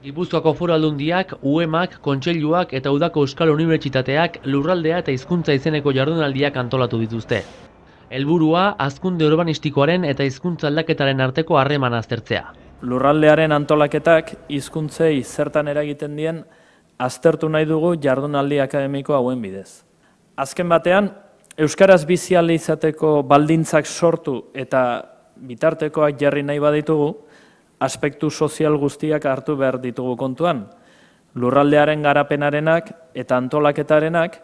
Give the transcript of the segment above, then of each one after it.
Gipuzkoako Foru Aldundiak, UEMak, Kontseiluak eta Udako Euskal Unibertsitateak lurraldea eta hizkuntza izeneko jardunaldiak antolatu dituzte. Helburua, hazkunde urbanistikoaren eta hizkuntza aldaketaren arteko harremana aztertzea. Lurraldearen antolaketak hizkuntzei zertan eragiten dien aztertu nahi dugu jardunaldi akademiko hauen bidez. Azken batean, euskaraz bizi ahal izateko baldintzak sortu eta bitartekoak jarri nahi baditugu, aspektu sozial guztiak hartu behar ditugu kontuan. Lurraldearen garapenarenak eta antolaketarenak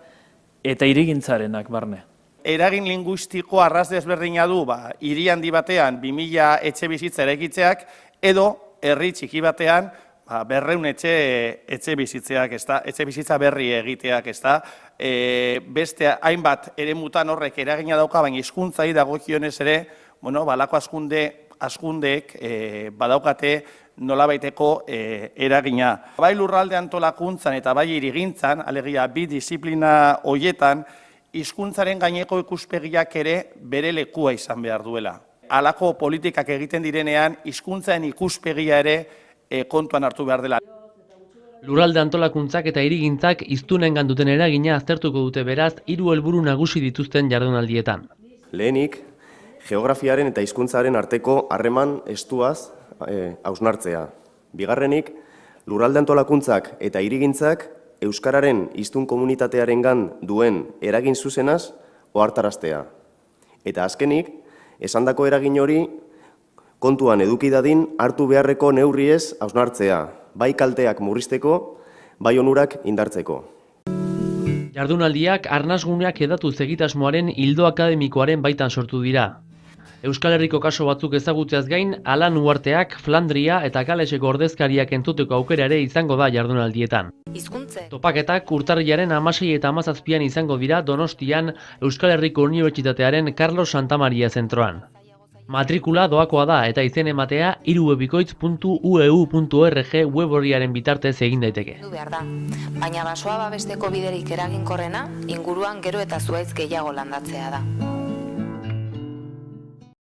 eta hirigintzarenak barne. Eragin linguistiko arraz desberdina du, hiri handi batean 2000 etxe bizitza eraikitzeak edo herri txiki batean 200 etxe bizitzeak, etxe bizitza berri egiteak, beste hainbat eremutan horrek eragina dauka, baina hizkuntzai dagokionez ere, balako hazkundeek badaukate nolabaiteko eragina. Bai lurralde antolakuntzan eta bai hirigintzan, alegia bi disiplina horietan, hizkuntzaren gaineko ikuspegiak ere bere lekua izan behar duela. Halako politikak egiten direnean, hizkuntzaren ikuspegia ere kontuan hartu behar dela. Lurralde antolakuntzak eta hirigintzak hiztunengan duten eragina aztertuko dute beraz 3 helburu nagusi dituzten jardunaldietan. Lehenik, geografiaren eta hizkuntzaren arteko harreman estuaz hausnartzea. Bigarrenik, lurralde antolakuntzak eta hirigintzak euskararen hiztun komunitatearengan duen eragin zuzenaz ohartaraztea. Eta azkenik, esandako eragin hori kontuan eduki dadin hartu beharreko neurriez hausnartzea, bai kalteak murrizteko, bai onurak indartzeko. Jardunaldiak arnasguneak hedatu egitasmoaren ildo akademikoaren baitan sortu dira. Euskal Herriko kaso batzuk ezagutzeaz gain, Alan Uharteak, Flandria eta Galeseko ordezkariak entzuteko aukera ere izango da jardunaldietan. Topaketak urtarrilaren 16 eta 17an izango dira Donostian Euskal Herriko Unibertsitatearen Carlos Santamaria zentroan. Matrikula doakoa da eta izen ematea irubebikoitz.ueu.org web orriaren bitartez egin daiteke. Baina basoa babesteko biderik eraginkorrena, inguruan gero eta zuhaitz gehiago landatzea da.